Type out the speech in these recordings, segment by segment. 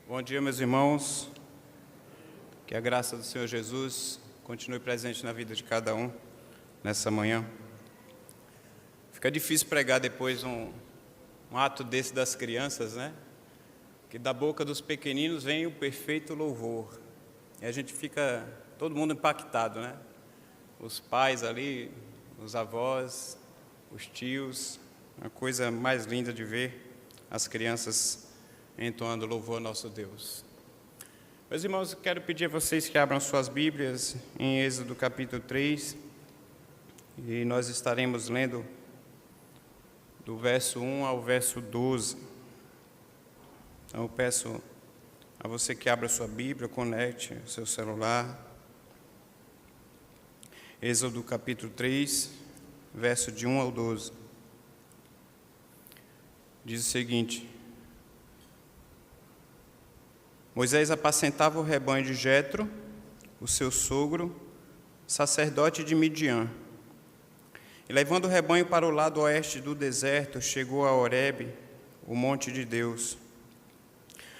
Bom dia, meus irmãos. Que a graça do Senhor Jesus continue presente na vida de cada um nessa manhã. Fica difícil pregar depois um ato desse das crianças, né? Que da boca dos pequeninos vem o perfeito louvor. E a gente fica, todo mundo impactado, né? Os pais ali, os avós, os tios, a coisa mais linda de ver as crianças entoando louvor ao nosso Deus. Meus irmãos, eu quero pedir a vocês que abram suas Bíblias em Êxodo capítulo 3, e nós estaremos lendo do verso 1 ao verso 12. Então eu peço a você que abra sua Bíblia, conecte o seu celular. Êxodo capítulo 3, verso de 1 ao 12. Diz o seguinte: Moisés apacentava o rebanho de Jetro, o seu sogro, sacerdote de Midian. E levando o rebanho para o lado oeste do deserto, chegou a Horebe, o monte de Deus.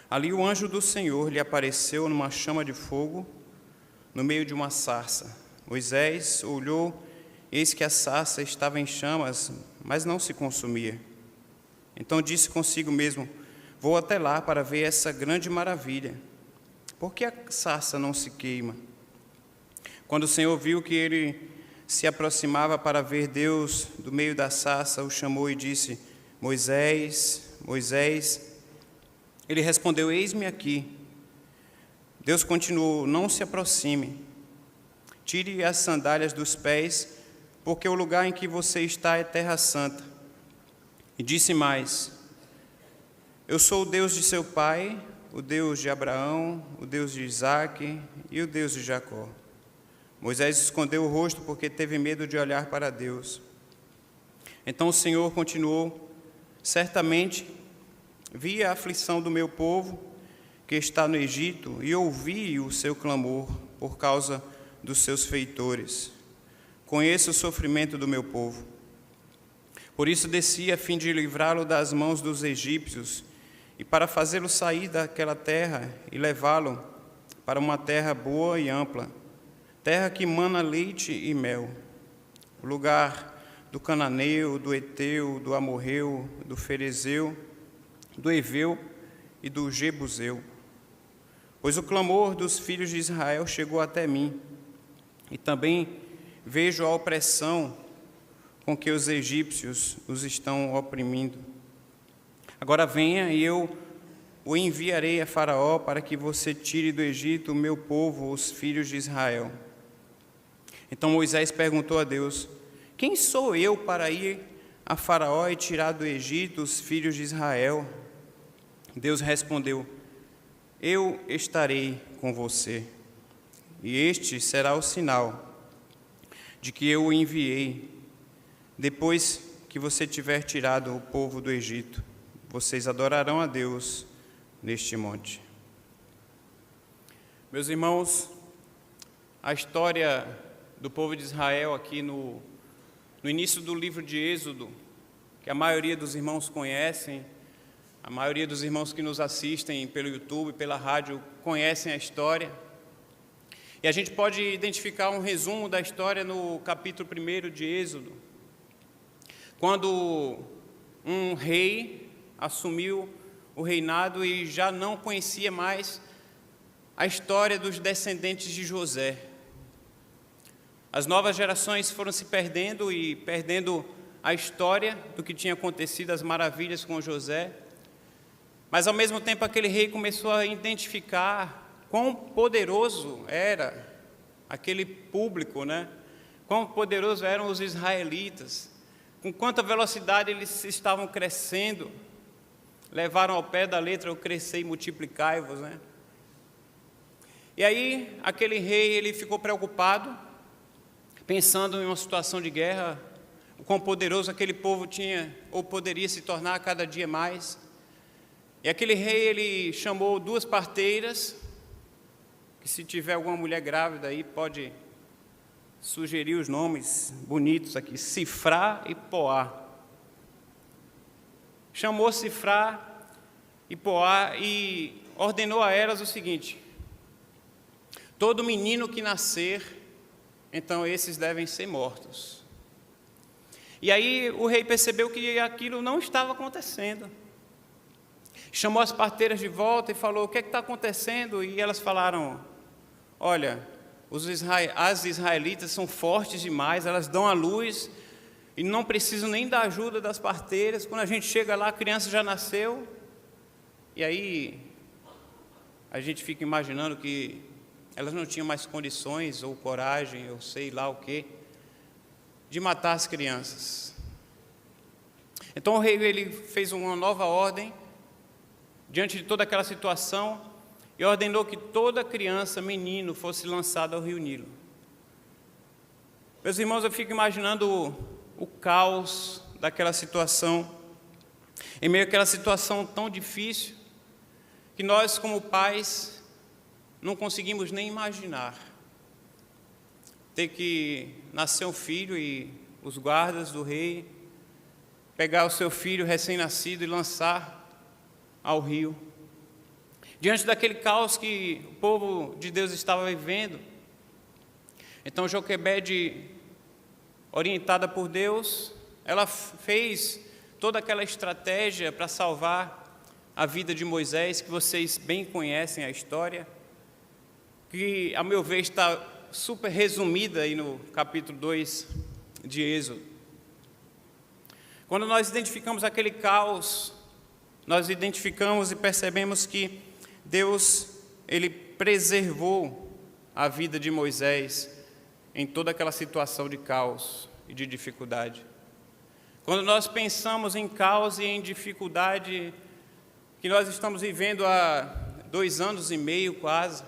Ali o anjo do Senhor lhe apareceu numa chama de fogo, no meio de uma sarça. Moisés olhou, eis que a sarça estava em chamas, mas não se consumia. Então disse consigo mesmo: Vou até lá para ver essa grande maravilha. Por que a sarça não se queima? Quando o Senhor viu que ele se aproximava para ver Deus do meio da sarça, o chamou e disse: Moisés, Moisés. Ele respondeu: Eis-me aqui. Deus continuou: Não se aproxime. Tire as sandálias dos pés, porque o lugar em que você está é terra santa. E disse mais: Eu sou o Deus de seu pai, o Deus de Abraão, o Deus de Isaque e o Deus de Jacó. Moisés escondeu o rosto porque teve medo de olhar para Deus. Então o Senhor continuou: Certamente vi a aflição do meu povo que está no Egito e ouvi o seu clamor por causa dos seus feitores. Conheço o sofrimento do meu povo. Por isso desci a fim de livrá-lo das mãos dos egípcios e para fazê-lo sair daquela terra e levá-lo para uma terra boa e ampla, terra que mana leite e mel, o lugar do cananeu, do eteu, do amorreu, do ferezeu, do eveu e do jebuseu. Pois o clamor dos filhos de Israel chegou até mim, e também vejo a opressão com que os egípcios os estão oprimindo. Agora venha e eu o enviarei a Faraó para que você tire do Egito o meu povo, os filhos de Israel. Então Moisés perguntou a Deus: Quem sou eu para ir a Faraó e tirar do Egito os filhos de Israel? Deus respondeu: Eu estarei com você, e este será o sinal de que eu o enviei. Depois que você tiver tirado o povo do Egito, vocês adorarão a Deus neste monte. Meus irmãos, a história do povo de Israel aqui no início do livro de Êxodo, que a maioria dos irmãos conhecem, a maioria dos irmãos que nos assistem pelo YouTube, pela rádio, conhecem a história. E a gente pode identificar um resumo da história no capítulo 1 de Êxodo, quando um rei assumiu o reinado e já não conhecia mais a história dos descendentes de José. As novas gerações foram se perdendo e perdendo a história do que tinha acontecido, as maravilhas com José. Mas, ao mesmo tempo, aquele rei começou a identificar quão poderoso era aquele público, né? Quão poderosos eram os israelitas, com quanta velocidade eles estavam crescendo. Levaram ao pé da letra o crescer e multiplicai-vos, né? E aí, aquele rei, ele ficou preocupado, pensando em uma situação de guerra, o quão poderoso aquele povo tinha, ou poderia se tornar a cada dia mais. E aquele rei, ele chamou 2 parteiras, que se tiver alguma mulher grávida aí, pode sugerir os nomes bonitos aqui: Sifrá e Poá. Chamou Sifrá e Poá e ordenou a elas o seguinte: todo menino que nascer, então esses devem ser mortos. E aí o rei percebeu que aquilo não estava acontecendo. Chamou as parteiras de volta e falou: o que é que está acontecendo? E elas falaram: olha, as israelitas são fortes demais, elas dão à luz e não precisam nem da ajuda das parteiras. Quando a gente chega lá, a criança já nasceu. E aí a gente fica imaginando que elas não tinham mais condições ou coragem, ou sei lá o quê, de matar as crianças. Então o rei ele fez uma nova ordem diante de toda aquela situação e ordenou que toda criança, menino, fosse lançado ao rio Nilo. Meus irmãos, eu fico imaginando o caos daquela situação, em meio àquela situação tão difícil, que nós como pais não conseguimos nem imaginar. Ter que nascer um filho e os guardas do rei pegar o seu filho recém-nascido e lançar ao rio. Diante daquele caos que o povo de Deus estava vivendo, então Joquebede, orientada por Deus, ela fez toda aquela estratégia para salvar a vida de Moisés, que vocês bem conhecem a história, que, a meu ver, está super resumida aí no capítulo 2 de Êxodo. Quando nós identificamos aquele caos, nós identificamos e percebemos que Deus, ele preservou a vida de Moisés em toda aquela situação de caos e de dificuldade. Quando nós pensamos em caos e em dificuldade que nós estamos vivendo há 2 anos e meio quase,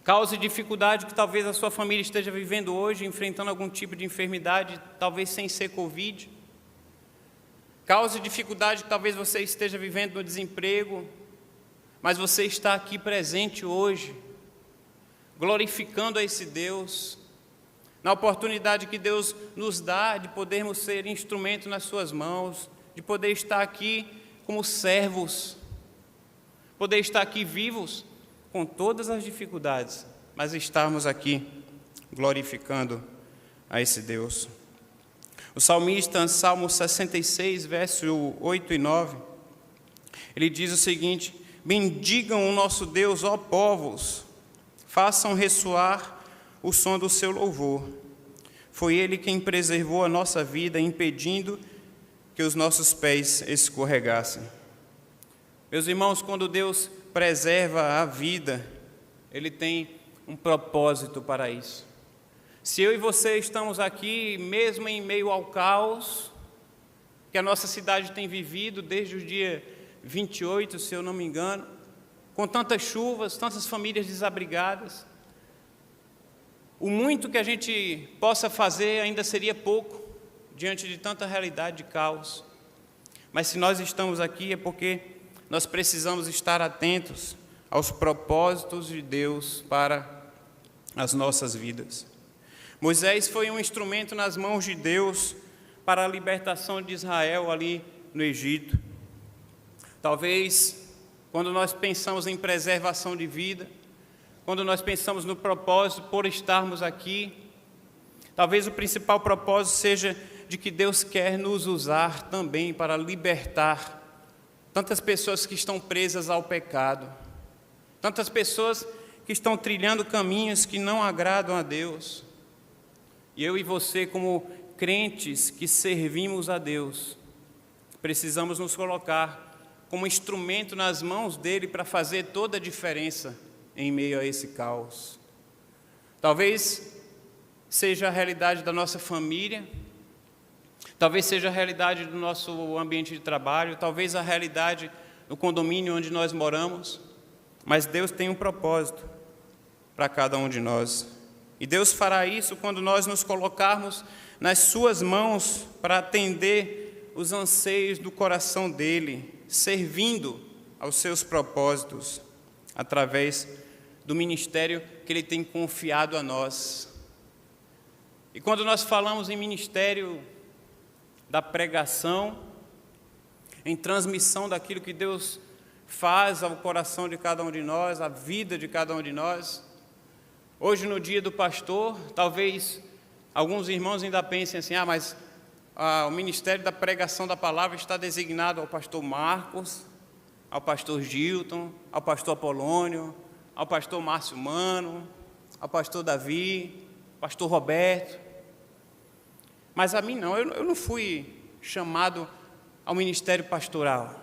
caos e dificuldade que talvez a sua família esteja vivendo hoje, enfrentando algum tipo de enfermidade, talvez sem ser Covid, caos e dificuldade que talvez você esteja vivendo no desemprego, mas você está aqui presente hoje, glorificando a esse Deus, na oportunidade que Deus nos dá de podermos ser instrumento nas suas mãos, de poder estar aqui como servos, poder estar aqui vivos com todas as dificuldades, mas estarmos aqui glorificando a esse Deus. O salmista, Salmo 66, verso 8 e 9, ele diz o seguinte: bendigam o nosso Deus, ó povos, façam ressoar o som do seu louvor. Foi Ele quem preservou a nossa vida, impedindo que os nossos pés escorregassem. Meus irmãos, quando Deus preserva a vida, Ele tem um propósito para isso. Se eu e você estamos aqui, mesmo em meio ao caos que a nossa cidade tem vivido desde o dia 28, se eu não me engano, com tantas chuvas, tantas famílias desabrigadas, o muito que a gente possa fazer ainda seria pouco diante de tanta realidade de caos. Mas se nós estamos aqui é porque nós precisamos estar atentos aos propósitos de Deus para as nossas vidas. Moisés foi um instrumento nas mãos de Deus para a libertação de Israel ali no Egito. Talvez, quando nós pensamos em preservação de vida, quando nós pensamos no propósito por estarmos aqui, talvez o principal propósito seja de que Deus quer nos usar também para libertar tantas pessoas que estão presas ao pecado, tantas pessoas que estão trilhando caminhos que não agradam a Deus. E eu e você, como crentes que servimos a Deus, precisamos nos colocar como instrumento nas mãos dele para fazer toda a diferença em meio a esse caos. Talvez seja a realidade da nossa família, talvez seja a realidade do nosso ambiente de trabalho, talvez a realidade do condomínio onde nós moramos, mas Deus tem um propósito para cada um de nós. E Deus fará isso quando nós nos colocarmos nas suas mãos para atender os anseios do coração dele, servindo aos seus propósitos, através do ministério que ele tem confiado a nós. E quando nós falamos em ministério da pregação, em transmissão daquilo que Deus faz ao coração de cada um de nós, à vida de cada um de nós. Hoje, no dia do pastor, talvez alguns irmãos ainda pensem assim, mas o ministério da pregação da palavra está designado ao pastor Marcos, ao pastor Gilton, ao pastor Apolônio, ao pastor Márcio Mano, ao pastor Davi, pastor Roberto. Mas a mim não, eu não fui chamado ao ministério pastoral.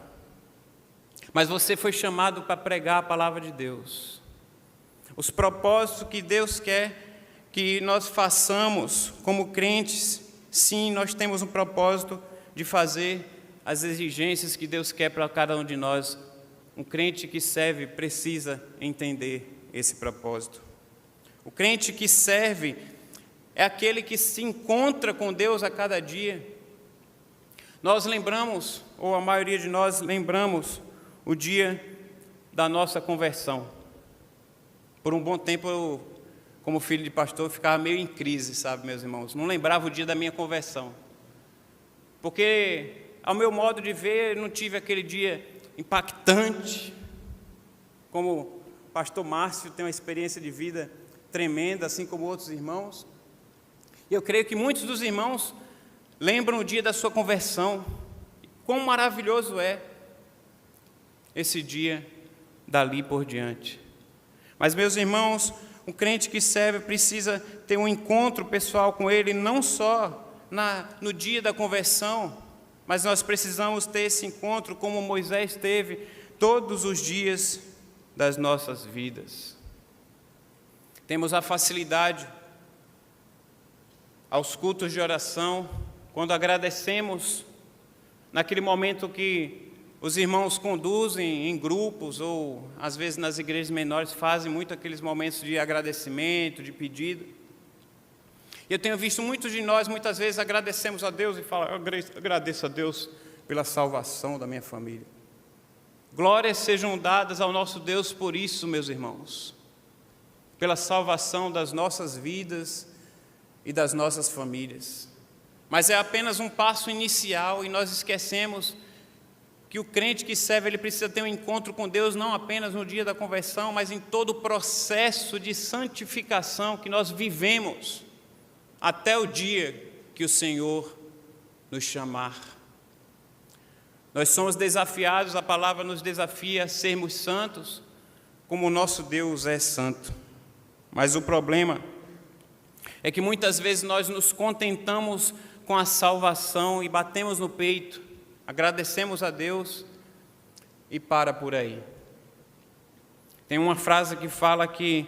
Mas você foi chamado para pregar a palavra de Deus. Os propósitos que Deus quer que nós façamos como crentes, sim, nós temos um propósito de fazer as exigências que Deus quer para cada um de nós. Um crente que serve precisa entender esse propósito. O crente que serve é aquele que se encontra com Deus a cada dia. Nós lembramos, ou a maioria de nós lembramos, o dia da nossa conversão. Por um bom tempo eu, como filho de pastor, ficava meio em crise, sabe, meus irmãos? Não lembrava o dia da minha conversão. Porque, ao meu modo de ver, eu não tive aquele dia impactante, como o pastor Márcio tem uma experiência de vida tremenda, assim como outros irmãos. E eu creio que muitos dos irmãos lembram o dia da sua conversão. Quão maravilhoso é esse dia dali por diante. Mas, meus irmãos, um crente que serve precisa ter um encontro pessoal com Ele, não só no dia da conversão, mas nós precisamos ter esse encontro como Moisés teve todos os dias das nossas vidas. Temos a facilidade aos cultos de oração, quando agradecemos naquele momento que os irmãos conduzem em grupos, ou às vezes nas igrejas menores fazem muito aqueles momentos de agradecimento, de pedido. E eu tenho visto muitos de nós, muitas vezes agradecemos a Deus e falam, agradeço a Deus pela salvação da minha família. Glórias sejam dadas ao nosso Deus por isso, meus irmãos, pela salvação das nossas vidas e das nossas famílias. Mas é apenas um passo inicial e nós esquecemos que o crente que serve, ele precisa ter um encontro com Deus não apenas no dia da conversão, mas em todo o processo de santificação que nós vivemos até o dia que o Senhor nos chamar. Nós somos desafiados, a palavra nos desafia a sermos santos, como o nosso Deus é santo. Mas o problema é que muitas vezes nós nos contentamos com a salvação e batemos no peito, agradecemos a Deus e para por aí. Tem uma frase que fala que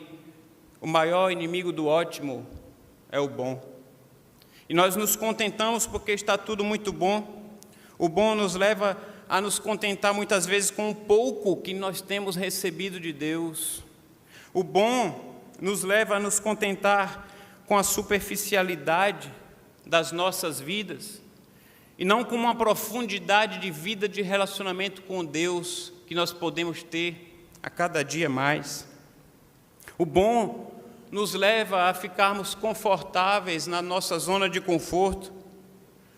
o maior inimigo do ótimo é o bom. E nós nos contentamos porque está tudo muito bom. O bom nos leva a nos contentar muitas vezes com o pouco que nós temos recebido de Deus. O bom nos leva a nos contentar com a superficialidade das nossas vidas e não com uma profundidade de vida, de relacionamento com Deus que nós podemos ter a cada dia mais. O bom nos leva a ficarmos confortáveis na nossa zona de conforto,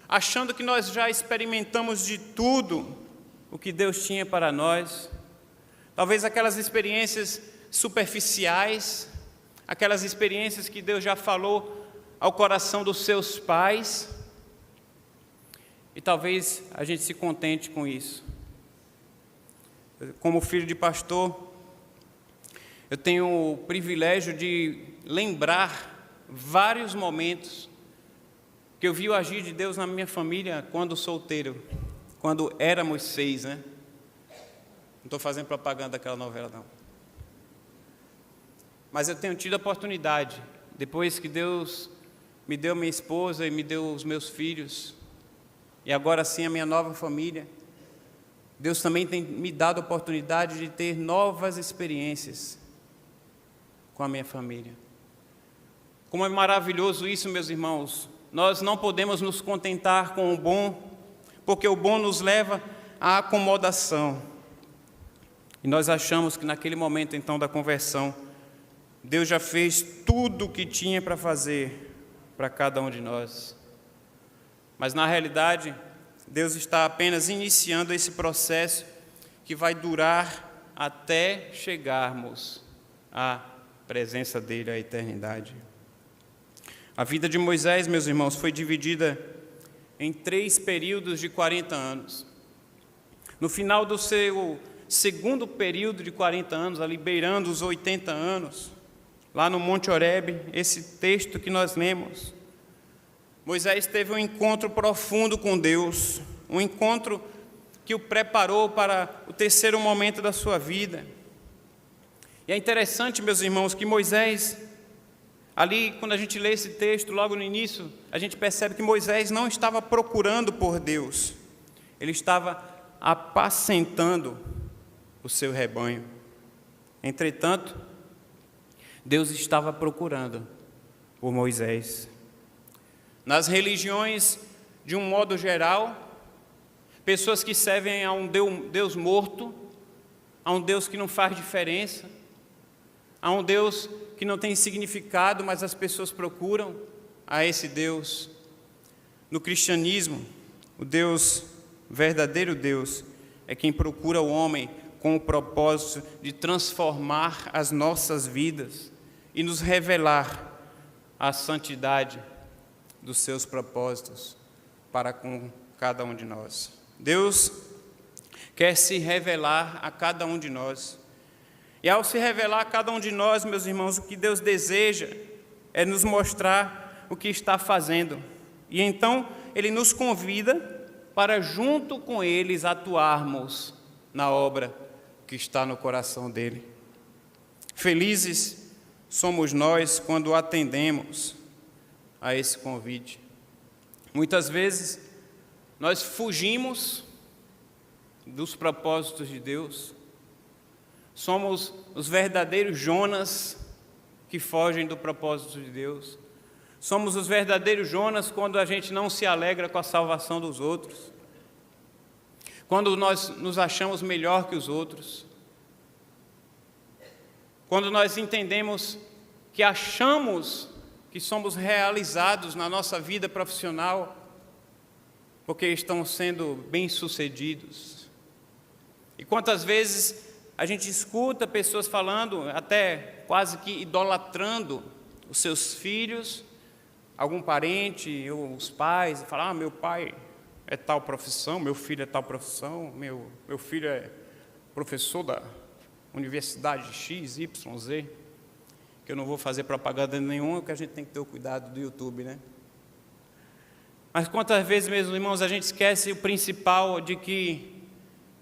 achando que nós já experimentamos de tudo o que Deus tinha para nós. Talvez aquelas experiências superficiais, aquelas experiências que Deus já falou ao coração dos seus pais, e talvez a gente se contente com isso. Como filho de pastor, eu tenho o privilégio de lembrar vários momentos que eu vi o agir de Deus na minha família quando solteiro, quando éramos 6, né? Não estou fazendo propaganda daquela novela, não. Mas eu tenho tido a oportunidade, depois que Deus me deu minha esposa e me deu os meus filhos, e agora sim a minha nova família, Deus também tem me dado a oportunidade de ter novas experiências com a minha família. Como é maravilhoso isso, meus irmãos. Nós não podemos nos contentar com o bom, porque o bom nos leva à acomodação. E nós achamos que naquele momento então da conversão, Deus já fez tudo o que tinha para fazer para cada um de nós. Mas na realidade, Deus está apenas iniciando esse processo que vai durar até chegarmos à presença dele, à eternidade. A vida de Moisés, meus irmãos, foi dividida em 3 períodos de 40 anos. No final do seu segundo período de 40 anos, ali beirando os 80 anos, lá no Monte Horebe, esse texto que nós lemos, Moisés teve um encontro profundo com Deus, um encontro que o preparou para o terceiro momento da sua vida. E é interessante, meus irmãos, que Moisés, ali, quando a gente lê esse texto, logo no início, a gente percebe que Moisés não estava procurando por Deus, ele estava apacentando o seu rebanho. Entretanto, Deus estava procurando por Moisés. Nas religiões, de um modo geral, pessoas que servem a um Deus morto, a um Deus que não faz diferença, a um Deus que não tem significado, mas as pessoas procuram a esse Deus. No cristianismo, o Deus, o verdadeiro Deus, é quem procura o homem com o propósito de transformar as nossas vidas e nos revelar a santidade dos seus propósitos para com cada um de nós. Deus quer se revelar a cada um de nós. E ao se revelar a cada um de nós, meus irmãos, o que Deus deseja é nos mostrar o que está fazendo. E então Ele nos convida para junto com eles atuarmos na obra que está no coração dele. Felizes somos nós quando atendemos a esse convite. Muitas vezes nós fugimos dos propósitos de Deus. Somos os verdadeiros Jonas que fogem do propósito de Deus. Somos os verdadeiros Jonas quando a gente não se alegra com a salvação dos outros. Quando nós nos achamos melhor que os outros. Quando nós entendemos que achamos que somos realizados na nossa vida profissional porque estamos sendo bem-sucedidos. E quantas vezes a gente escuta pessoas falando, até quase que idolatrando os seus filhos, algum parente ou os pais, e falar, meu pai é tal profissão, meu filho é tal profissão, meu filho é professor da universidade X, Y, Z, que eu não vou fazer propaganda nenhuma, porque a gente tem que ter o cuidado do YouTube, né? Mas quantas vezes, meus irmãos, a gente esquece o principal de que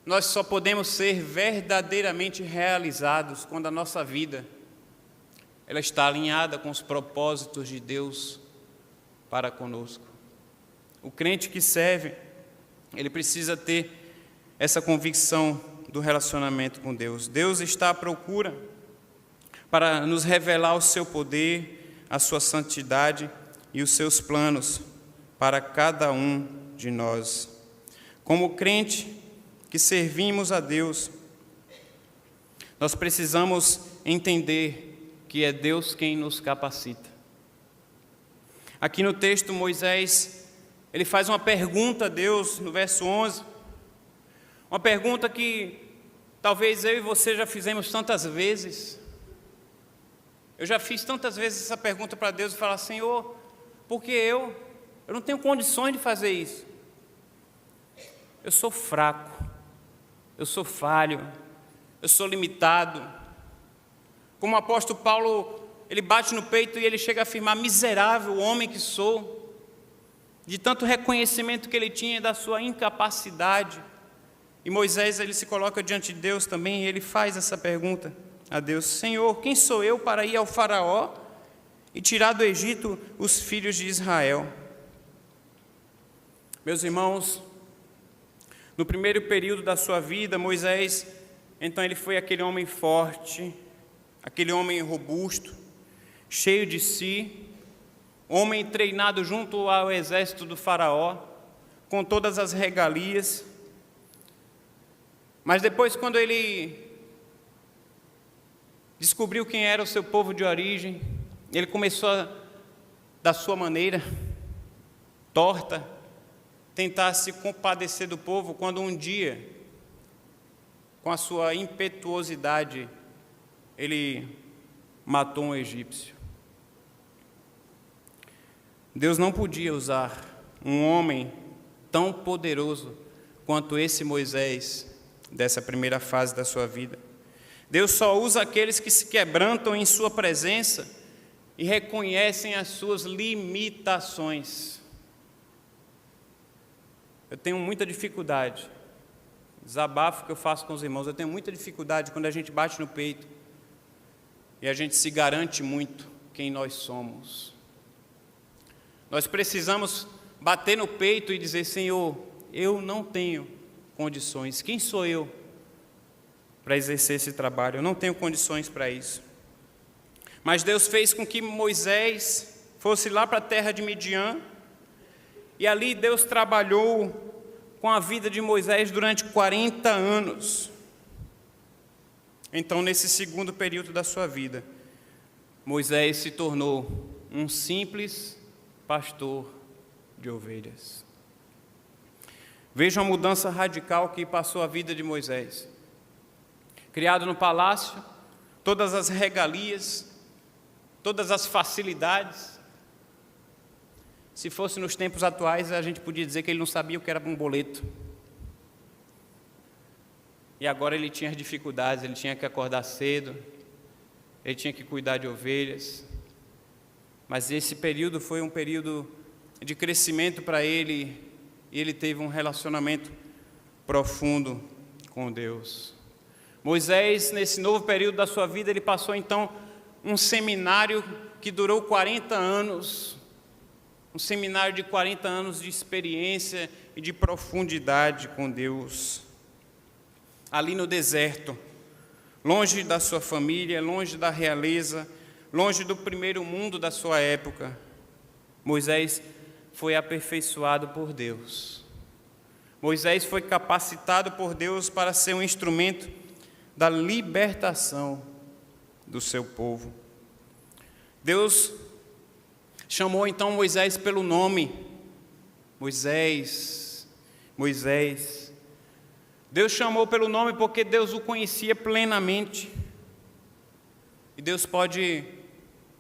nós só podemos ser verdadeiramente realizados quando a nossa vida ela está alinhada com os propósitos de Deus para conosco. O crente que serve, ele precisa ter essa convicção do relacionamento com Deus. Deus está à procura para nos revelar o seu poder, a sua santidade e os seus planos para cada um de nós. Como crente que servimos a Deus, nós precisamos entender que é Deus quem nos capacita. Aqui no texto, Moisés, ele faz uma pergunta a Deus, no verso 11, uma pergunta que talvez eu e você já fizemos tantas vezes. Eu já fiz tantas vezes essa pergunta para Deus e falar, Senhor, porque eu não tenho condições de fazer isso. Eu sou fraco, eu sou falho, eu sou limitado. Como o apóstolo Paulo, ele bate no peito e ele chega a afirmar, miserável homem que sou, de tanto reconhecimento que ele tinha da sua incapacidade. E Moisés, ele se coloca diante de Deus também e ele faz essa pergunta a Deus, Senhor, quem sou eu para ir ao faraó e tirar do Egito os filhos de Israel? Meus irmãos, no primeiro período da sua vida, Moisés, então ele foi aquele homem forte, aquele homem robusto, cheio de si, homem treinado junto ao exército do faraó, com todas as regalias. Mas depois, quando ele descobriu quem era o seu povo de origem, ele começou da sua maneira tentar se compadecer do povo, quando um dia, com a sua impetuosidade, ele matou um egípcio. Deus não podia usar um homem tão poderoso quanto esse Moisés, dessa primeira fase da sua vida. Deus só usa aqueles que se quebrantam em sua presença e reconhecem as suas limitações. Eu tenho muita dificuldade, desabafo que eu faço com os irmãos, eu tenho muita dificuldade quando a gente bate no peito e a gente se garante muito quem nós somos. Nós precisamos bater no peito e dizer: Senhor, eu não tenho condições. Quem sou eu para exercer esse trabalho? Eu não tenho condições para isso. Mas Deus fez com que Moisés fosse lá para a terra de Midian, e ali Deus trabalhou com a vida de Moisés durante 40 anos. Então, nesse segundo período da sua vida, Moisés se tornou um simples pastor de ovelhas. Veja a mudança radical que passou a vida de Moisés. Criado no palácio, todas as regalias, todas as facilidades. Se fosse nos tempos atuais, a gente podia dizer que ele não sabia o que era um boleto. E agora ele tinha dificuldades, ele tinha que acordar cedo, ele tinha que cuidar de ovelhas. Mas esse período foi um período de crescimento para ele, e ele teve um relacionamento profundo com Deus. Moisés, nesse novo período da sua vida, ele passou então um seminário que durou 40 anos, um seminário de 40 anos de experiência e de profundidade com Deus. Ali no deserto, longe da sua família, longe da realeza, longe do primeiro mundo da sua época, Moisés foi aperfeiçoado por Deus. Moisés foi capacitado por Deus para ser um instrumento da libertação do seu povo. Deus chamou então Moisés pelo nome. Moisés, Moisés. Deus chamou pelo nome porque Deus o conhecia plenamente. E Deus pode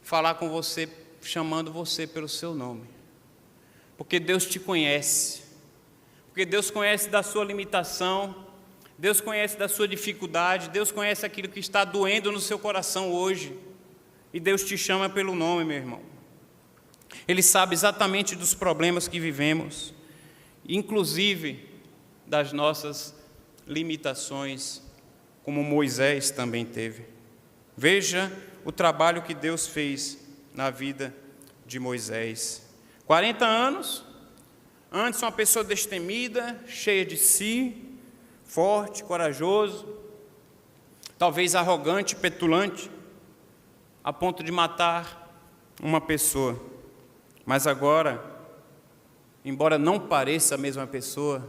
falar com você, chamando você pelo seu nome. Porque Deus te conhece. Porque Deus conhece da sua limitação. Deus conhece da sua dificuldade. Deus conhece aquilo que está doendo no seu coração hoje. E Deus te chama pelo nome, meu irmão. Ele sabe exatamente dos problemas que vivemos, inclusive das nossas limitações, como Moisés também teve. Veja o trabalho que Deus fez na vida de Moisés. 40 anos, antes uma pessoa destemida, cheia de si, forte, corajoso, talvez arrogante, petulante, a ponto de matar uma pessoa. Mas agora, embora não pareça a mesma pessoa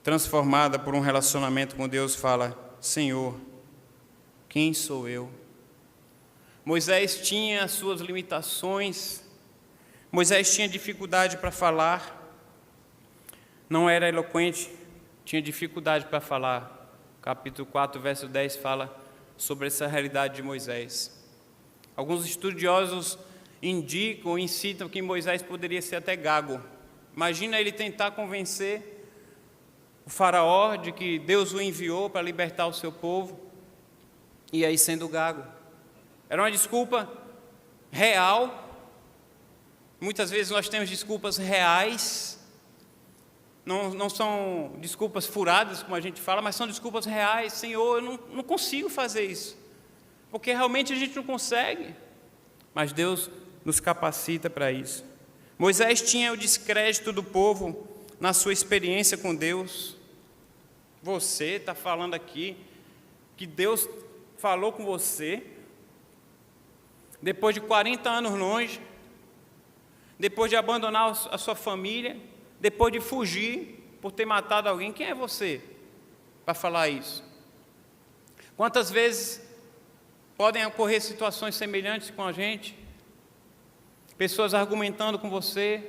transformada por um relacionamento com Deus, fala: Senhor, quem sou eu? Moisés tinha as suas limitações, Moisés tinha dificuldade para falar, não era eloquente, tinha dificuldade para falar. Capítulo 4, verso 10 fala sobre essa realidade de Moisés. Alguns estudiosos indicam, incitam que Moisés poderia ser até gago. Imagina ele tentar convencer o faraó de que Deus o enviou para libertar o seu povo, e aí sendo gago. Era uma desculpa real. Muitas vezes nós temos desculpas reais, não são desculpas furadas, como a gente fala, mas são desculpas reais. Senhor, eu não consigo fazer isso, porque realmente a gente não consegue, mas Deus nos capacita para isso. Moisés tinha o descrédito do povo na sua experiência com Deus. Você está falando aqui que Deus falou com você depois de 40 anos longe, depois de abandonar a sua família, depois de fugir por ter matado alguém. Quem é você para falar isso? Quantas vezes podem ocorrer situações semelhantes com a gente? Pessoas argumentando com você,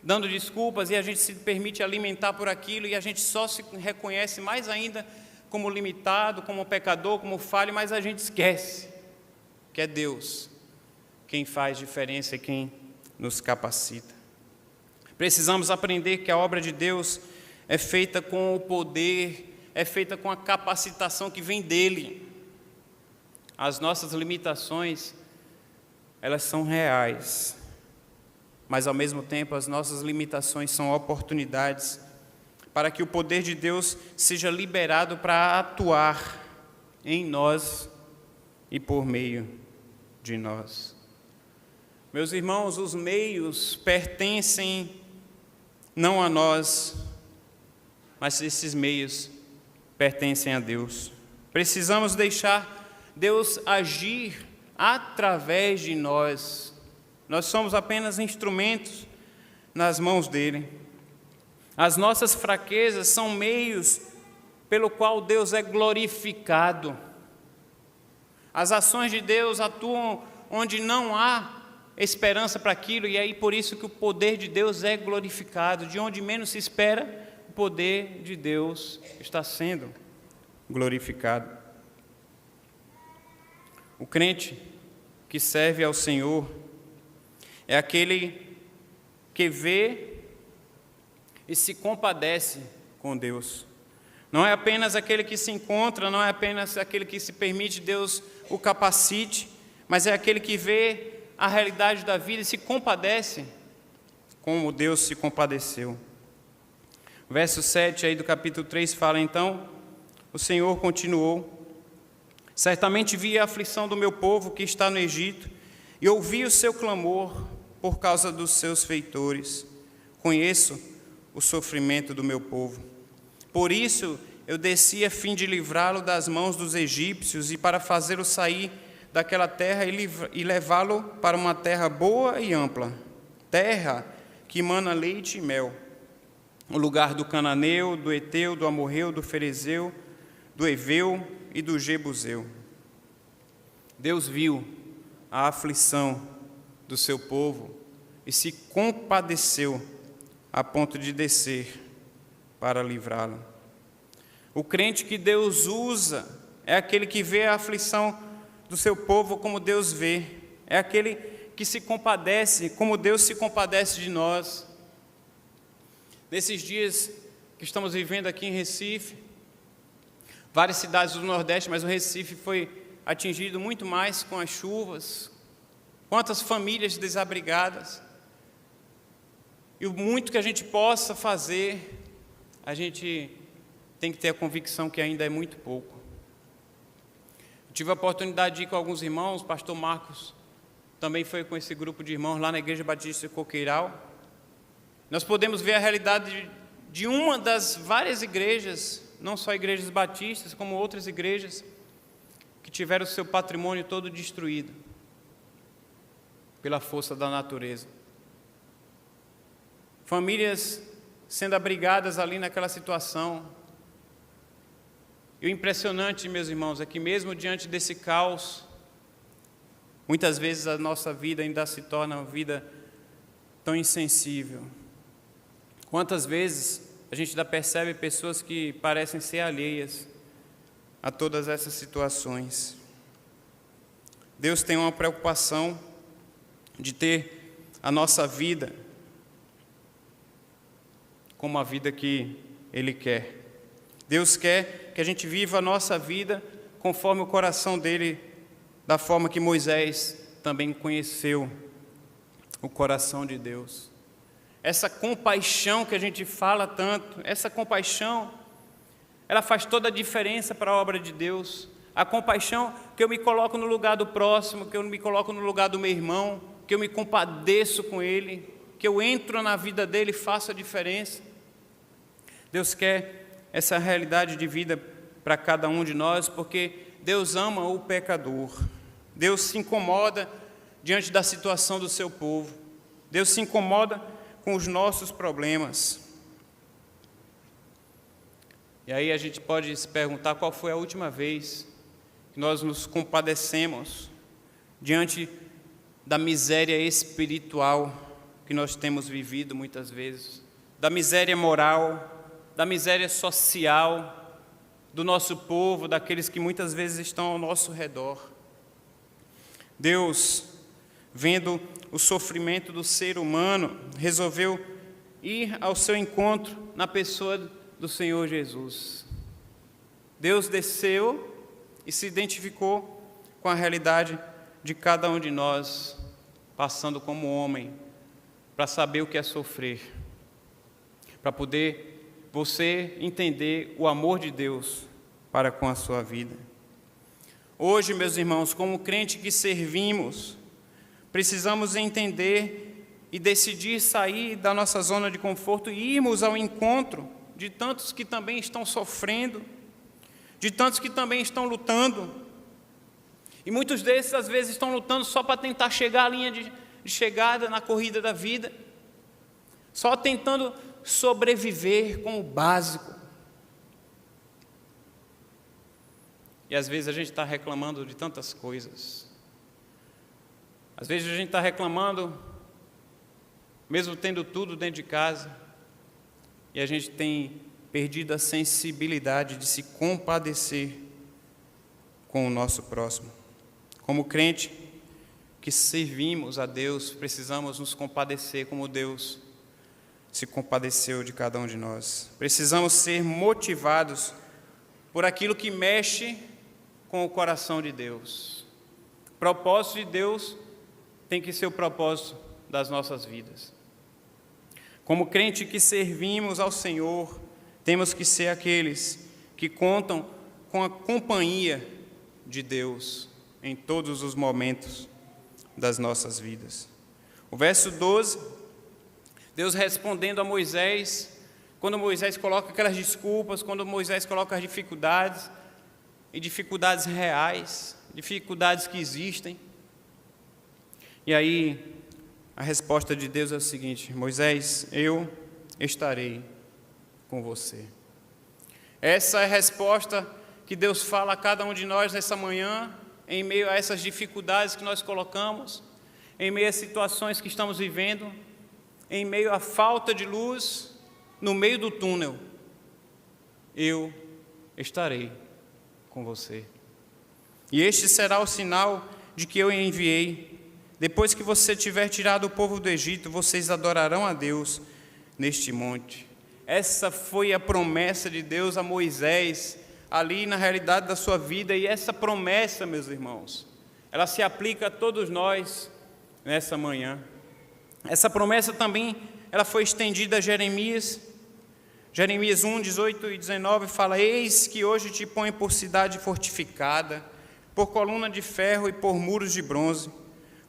dando desculpas, e a gente se permite alimentar por aquilo, e a gente só se reconhece mais ainda como limitado, como pecador, como falho, mas a gente esquece que é Deus quem faz diferença e quem nos capacita. Precisamos aprender que a obra de Deus é feita com o poder, é feita com a capacitação que vem dEle. As nossas limitações, elas são reais, mas ao mesmo tempo as nossas limitações são oportunidades para que o poder de Deus seja liberado para atuar em nós e por meio de nós. Meus irmãos, os meios pertencem não a nós, mas esses meios pertencem a Deus. Precisamos deixar Deus agir através de nós. Nós somos apenas instrumentos nas mãos dEle. As nossas fraquezas são meios pelo qual Deus é glorificado. As ações de Deus atuam onde não há esperança para aquilo, e aí por isso que o poder de Deus é glorificado. De onde menos se espera, o poder de Deus está sendo glorificado. O crente que serve ao Senhor é aquele que vê e se compadece com Deus. Não é apenas aquele que se encontra, não é apenas aquele que se permite Deus o capacite, mas é aquele que vê a realidade da vida e se compadece como Deus se compadeceu. O verso 7 aí do capítulo 3 fala: então, o Senhor continuou: certamente vi a aflição do meu povo que está no Egito, e ouvi o seu clamor por causa dos seus feitores. Conheço o sofrimento do meu povo. Por isso eu desci a fim de livrá-lo das mãos dos egípcios e para fazê-lo sair daquela terra e levá-lo para uma terra boa e ampla, terra que mana leite e mel, o lugar do cananeu, do eteu, do amorreu, do ferezeu, do eveu e do jebuseu. Deus viu a aflição do seu povo e se compadeceu a ponto de descer para livrá-lo. O crente que Deus usa é aquele que vê a aflição do seu povo como Deus vê, é aquele que se compadece como Deus se compadece de nós. Nesses dias que estamos vivendo aqui em Recife, várias cidades do Nordeste, mas o Recife foi atingido muito mais com as chuvas, quantas famílias desabrigadas, e o muito que a gente possa fazer, a gente tem que ter a convicção que ainda é muito pouco. Tive a oportunidade de ir com alguns irmãos, o pastor Marcos também foi com esse grupo de irmãos lá na Igreja Batista de Coqueiral. Nós podemos ver a realidade de uma das várias igrejas, não só igrejas batistas, como outras igrejas, que tiveram o seu patrimônio todo destruído pela força da natureza. Famílias sendo abrigadas ali naquela situação. E o impressionante, meus irmãos, é que mesmo diante desse caos, muitas vezes a nossa vida ainda se torna uma vida tão insensível. Quantas vezes a gente ainda percebe pessoas que parecem ser alheias a todas essas situações. Deus tem uma preocupação de ter a nossa vida como a vida que Ele quer. Deus quer que a gente viva a nossa vida conforme o coração dele, da forma que Moisés também conheceu o coração de Deus. Essa compaixão que a gente fala tanto, essa compaixão, ela faz toda a diferença para a obra de Deus. A compaixão que eu me coloco no lugar do próximo, que eu me coloco no lugar do meu irmão, que eu me compadeço com ele, que eu entro na vida dele e faço a diferença. Deus quer essa realidade de vida para cada um de nós, porque Deus ama o pecador. Deus se incomoda diante da situação do seu povo. Deus se incomoda com os nossos problemas. E aí a gente pode se perguntar qual foi a última vez que nós nos compadecemos diante da miséria espiritual que nós temos vivido muitas vezes, da miséria moral, da miséria social do nosso povo, daqueles que muitas vezes estão ao nosso redor. Deus, vendo o sofrimento do ser humano, resolveu ir ao seu encontro na pessoa do Senhor Jesus. Deus desceu e se identificou com a realidade de cada um de nós, passando como homem, para saber o que é sofrer, para poder você entender o amor de Deus para com a sua vida. Hoje, meus irmãos, como crente que servimos, precisamos entender e decidir sair da nossa zona de conforto e irmos ao encontro de tantos que também estão sofrendo, de tantos que também estão lutando. E muitos desses, às vezes, estão lutando só para tentar chegar à linha de chegada na corrida da vida, só tentando sobreviver com o básico. E às vezes a gente está reclamando de tantas coisas. Às vezes a gente está reclamando, mesmo tendo tudo dentro de casa, e a gente tem perdido a sensibilidade de se compadecer com o nosso próximo. Como crente que servimos a Deus, precisamos nos compadecer como Deus se compadeceu de cada um de nós. Precisamos ser motivados por aquilo que mexe com o coração de Deus. O propósito de Deus tem que ser o propósito das nossas vidas. Como crente que servimos ao Senhor, temos que ser aqueles que contam com a companhia de Deus em todos os momentos das nossas vidas. O verso 12, Deus respondendo a Moisés, quando Moisés coloca aquelas desculpas, quando Moisés coloca as dificuldades, e dificuldades reais, dificuldades que existem. E aí, a resposta de Deus é o seguinte: Moisés, eu estarei com você. Essa é a resposta que Deus fala a cada um de nós nessa manhã, em meio a essas dificuldades que nós colocamos, em meio a situações que estamos vivendo, em meio à falta de luz, no meio do túnel. Eu estarei com você. E este será o sinal de que eu enviei. Depois que você tiver tirado o povo do Egito, vocês adorarão a Deus neste monte. Essa foi a promessa de Deus a Moisés, ali na realidade da sua vida, e essa promessa, meus irmãos, ela se aplica a todos nós nessa manhã. Essa promessa também, ela foi estendida a Jeremias. Jeremias 1, 18 e 19 fala: eis que hoje te põe por cidade fortificada, por coluna de ferro e por muros de bronze,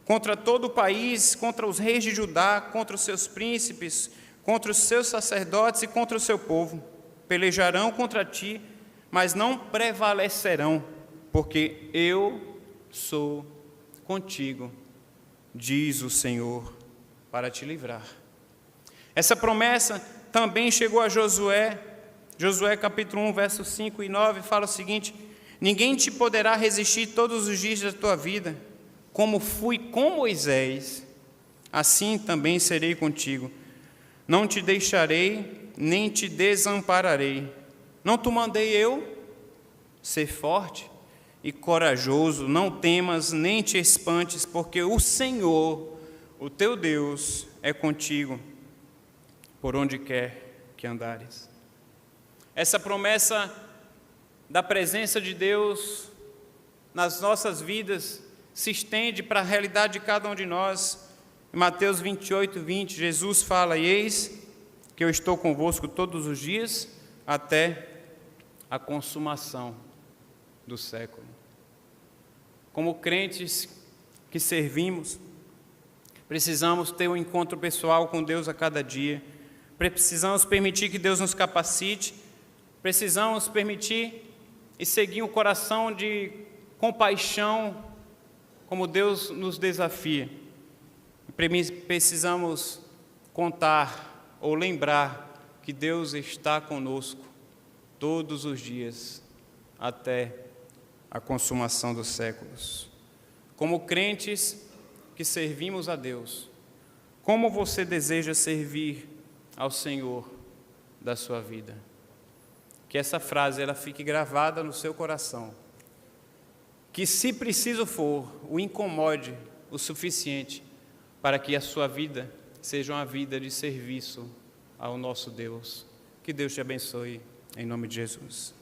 contra todo o país, contra os reis de Judá, contra os seus príncipes, contra os seus sacerdotes e contra o seu povo. Pelejarão contra ti, mas não prevalecerão, porque eu sou contigo, diz o Senhor, para te livrar. Essa promessa também chegou a Josué. Josué capítulo 1, versos 5 e 9, fala o seguinte: ninguém te poderá resistir todos os dias da tua vida. Como fui com Moisés, assim também serei contigo. Não te deixarei, nem te desampararei. Não te mandei eu? Ser forte e corajoso, não temas, nem te espantes, porque o Senhor, o teu Deus, é contigo, por onde quer que andares. Essa promessa da presença de Deus nas nossas vidas se estende para a realidade de cada um de nós. Em Mateus 28, 20, Jesus fala: eis que eu estou convosco todos os dias, até a consumação do século. Como crentes que servimos, precisamos ter um encontro pessoal com Deus a cada dia. Precisamos permitir que Deus nos capacite, precisamos permitir e seguir um coração de compaixão, como Deus nos desafia. Precisamos contar ou lembrar que Deus está conosco todos os dias, até a consumação dos séculos. Como crentes que servimos a Deus, Como você deseja servir ao Senhor da sua vida? Que essa frase ela fique gravada no seu coração. Que, se preciso for, o incomode o suficiente para que a sua vida seja uma vida de serviço ao nosso Deus. Que Deus te abençoe, em nome de Jesus.